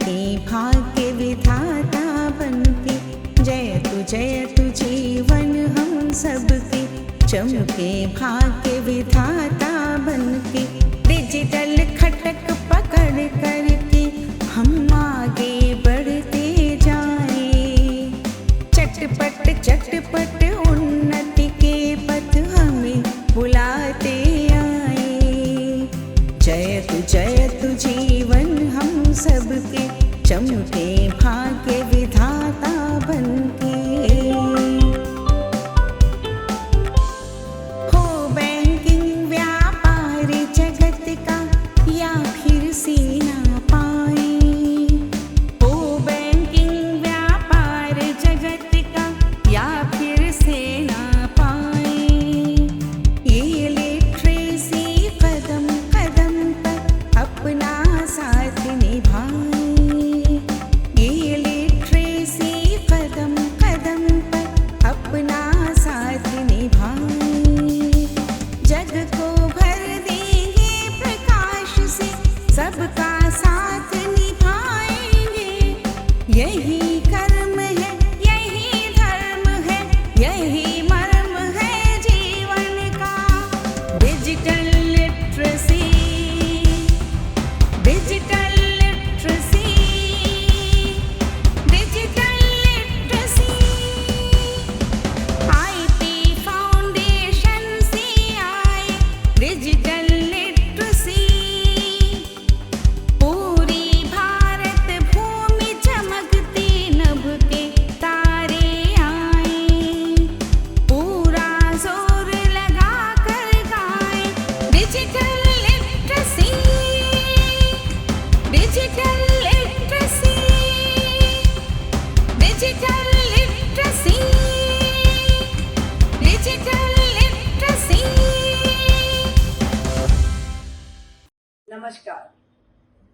चमके भाग्य विधाता बनके, जय तु जीवन हम सबके। चमके भाग्य विधाता बनके, डिजिटल खटक पकड़ करके हम आगे बढ़ते जाएं। चटपट चटपट उन्नति के पथ हमें बुलाते आए। जय तु जीवन हम सबके, चमके भाग्य विधाता बनके। हो बैंकिंग व्यापार जगत का या फिर सेना पाए। हो बैंकिंग व्यापार जगत का या फिर सेना पाए। ये लिटरेसी कदम कदम पर अपना साथ निभाए। ये लिटरेसी कदम कदम पर अपना साथ निभाए। जग को भर देंगे प्रकाश से, सबका साथ निभाएंगे। यही कर्म है, यही धर्म है, यही मर्म है जीवन का। Digital literacy, digital literacy, digital literacy. IP foundation से आए डिजिटल लिटरेसी। पूरी भारत भूमि चमकती नभ के तारे आए। पूरा जोर लगा कर गाए digital literacy, digital literacy, digital literacy, digital literacy. नमस्कार,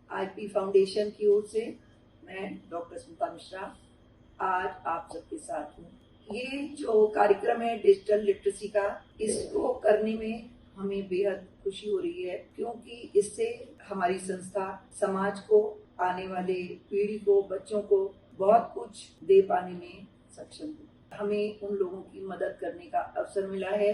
आईपी फाउंडेशन की ओर से मैं डॉक्टर स्मिता मिश्रा आज आप सबके साथ हूँ। ये जो कार्यक्रम है डिजिटल लिटरेसी का, इसको करने में हमें बेहद खुशी हो रही है, क्योंकि इससे हमारी संस्था समाज को, आने वाले पीढ़ी को, बच्चों को बहुत कुछ दे पाने में सक्षम है। हमें उन लोगों की मदद करने का अवसर मिला है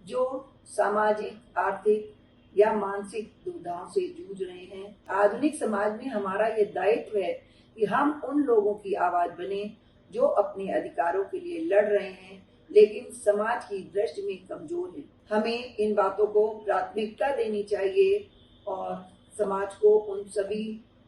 जो सामाजिक, आर्थिक या मानसिक दुविधाओं से जूझ रहे हैं। आधुनिक समाज में हमारा ये दायित्व है कि हम उन लोगों की आवाज बने जो अपने अधिकारों के लिए लड़ रहे हैं, लेकिन समाज की दृष्टि में कमजोर हैं। हमें इन बातों को प्राथमिकता देनी चाहिए और समाज को उन सभी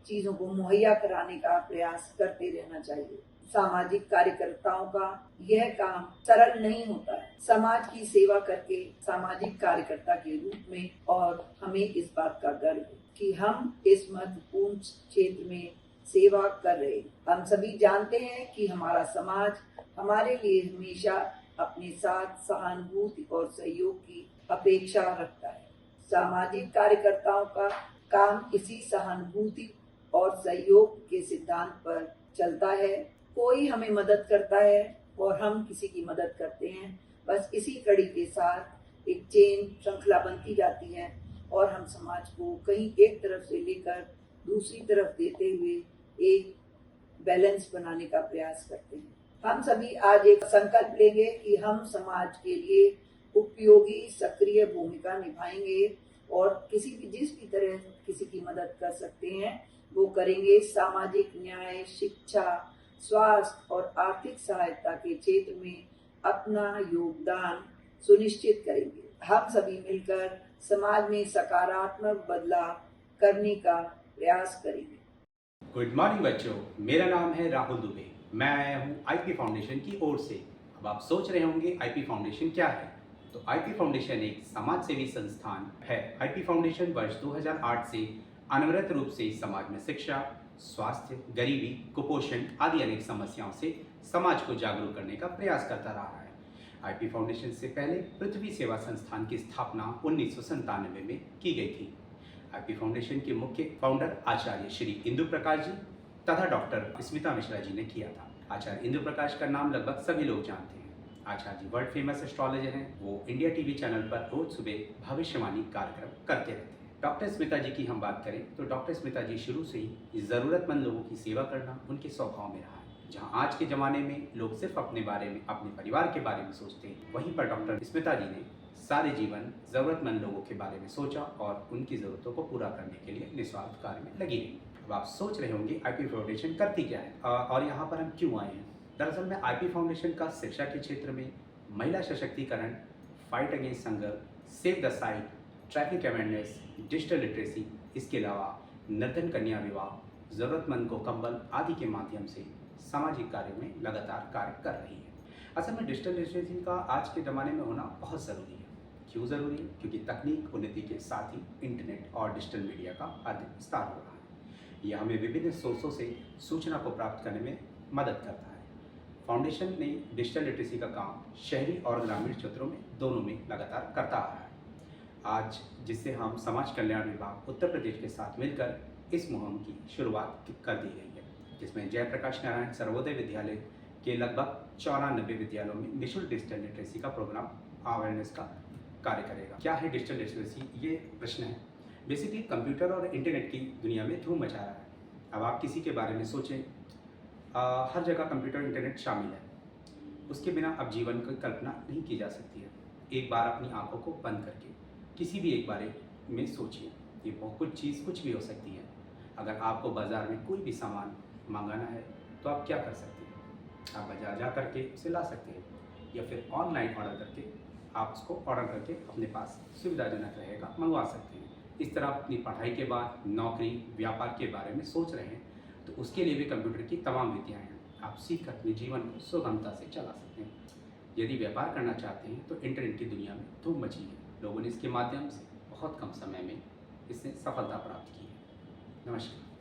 चीजों को मुहैया कराने का प्रयास करते रहना चाहिए। सामाजिक कार्यकर्ताओं का यह काम सरल नहीं होता है। समाज की सेवा करके सामाजिक कार्यकर्ता के रूप में, और हमें इस बात का गर्व है कि हम इस महत्वपूर्ण क्षेत्र में सेवा कर रहे हैं। हम सभी जानते हैं कि हमारा समाज हमारे लिए हमेशा अपने साथ सहानुभूति और सहयोग की अपेक्षा रखता है। सामाजिक कार्यकर्ताओं का काम इसी सहानुभूति और सहयोग के सिद्धांत पर चलता है। कोई हमें मदद करता है और हम किसी की मदद करते हैं। बस इसी कड़ी के साथ एक चेन, श्रृंखला बनती जाती है और हम समाज को कहीं एक तरफ से लेकर दूसरी तरफ देते हुए एक बैलेंस बनाने का प्रयास करते हैं। हम सभी आज एक संकल्प लेंगे कि हम समाज के लिए उपयोगी सक्रिय भूमिका निभाएंगे और जिस भी तरह किसी की मदद कर सकते हैं वो करेंगे। सामाजिक न्याय, शिक्षा, स्वास्थ्य और आर्थिक सहायता के क्षेत्र में अपना योगदान सुनिश्चित करेंगे। हम सभी मिलकर समाज में सकारात्मक बदलाव करने का प्रयास करेंगे। गुड मॉर्निंग बच्चों, मेरा नाम है राहुल दुबे। मैं आया हूँ आईपी फाउंडेशन की ओर से। अब आप सोच रहे होंगे आईपी फाउंडेशन क्या है? तो आईपी फाउंडेशन एक समाज सेवी संस्थान है। आईपी फाउंडेशन वर्ष 2008 से अनवरत रूप से समाज में शिक्षा, स्वास्थ्य, गरीबी, कुपोषण आदि अनेक समस्याओं से समाज को जागरूक करने का प्रयास करता रहा है। आईपी फाउंडेशन से पहले पृथ्वी सेवा संस्थान की स्थापना 1997 में की गई थी। आईपी फाउंडेशन के मुख्य फाउंडर आचार्य श्री इंदु प्रकाश जी तथा डॉक्टर स्मिता मिश्रा जी ने किया था। आचार्य इंदु प्रकाश का नाम लगभग सभी लोग जानते हैं। आचार्य जी वर्ल्ड फेमस एस्ट्रोलॉजर हैं। वो इंडिया टीवी चैनल पर रोज सुबह भविष्यवाणी कार्यक्रम करते रहते हैं। डॉक्टर स्मिता जी की हम बात करें तो डॉक्टर स्मिता जी शुरू से ही ज़रूरतमंद लोगों की सेवा करना उनके स्वभाव में रहा है। जहां आज के ज़माने में लोग सिर्फ अपने बारे में, अपने परिवार के बारे में सोचते हैं, वहीं पर डॉक्टर स्मिता जी ने सारे जीवन ज़रूरतमंद लोगों के बारे में सोचा और उनकी ज़रूरतों को पूरा करने के लिए निस्वार्थ कार्य में लगी रही। अब आप सोच रहे होंगे आईपी फाउंडेशन करती क्या है और यहाँ पर हम क्यों आए हैं। दरअसल में आईपी फाउंडेशन का शिक्षा के क्षेत्र में महिला सशक्तिकरण, fight against hunger, save the site, traffic awareness, digital literacy, इसके अलावा निर्धन कन्या विवाह, ज़रूरतमंद को कंबल आदि के माध्यम से सामाजिक कार्य में लगातार कार्य कर रही है। असल में डिजिटल लिटरेसी का आज के ज़माने में होना बहुत ज़रूरी है। क्यों ज़रूरी है? क्योंकि तकनीक उन्नति के साथ ही इंटरनेट और डिजिटल मीडिया का अधिक विस्तार हो रहा है। यह हमें विभिन्न सोर्सों से सूचना को प्राप्त करने में मदद करता है। फाउंडेशन ने डिजिटल लिटरेसी का काम शहरी और ग्रामीण क्षेत्रों में दोनों में लगातार करता आ रहा है। आज जिससे हम समाज कल्याण विभाग उत्तर प्रदेश के साथ मिलकर इस मुहिम की शुरुआत कर दी गई है, जिसमें जयप्रकाश नारायण सर्वोदय विद्यालय के लगभग 94 विद्यालयों में निःशुल्क डिजिटल लिटरेसी का प्रोग्राम अवेयरनेस का कार्य करेगा। क्या है डिजिटल लिटरेसी, ये प्रश्न है। बेसिकली कंप्यूटर और इंटरनेट की दुनिया में धूम मचा रहा है। अब आप किसी के बारे में सोचें, हर जगह कंप्यूटर इंटरनेट शामिल है। उसके बिना अब जीवन की कल्पना नहीं की जा सकती है। एक बार अपनी आंखों को बंद करके किसी भी एक बारे में सोचिए। ये बहुत चीज़ कुछ भी हो सकती है। अगर आपको बाज़ार में कोई भी सामान मंगाना है तो आप क्या कर सकते हैं? आप बाज़ार जा करके उसे ला सकते हैं या फिर ऑनलाइन ऑर्डर करके आप उसको ऑर्डर करके अपने पास सुविधाजनक रहेगा मंगवा सकते हैं। इस तरह अपनी पढ़ाई के बाद नौकरी, व्यापार के बारे में सोच रहे हैं तो उसके लिए भी कंप्यूटर की तमाम विधियाँ हैं। आप सीख अपने जीवन को सुगमता से चला सकते हैं। यदि व्यापार करना चाहते हैं तो इंटरनेट की दुनिया में धूम मची है। लोगों ने इसके माध्यम से बहुत कम समय में इससे सफलता प्राप्त की है। नमस्कार।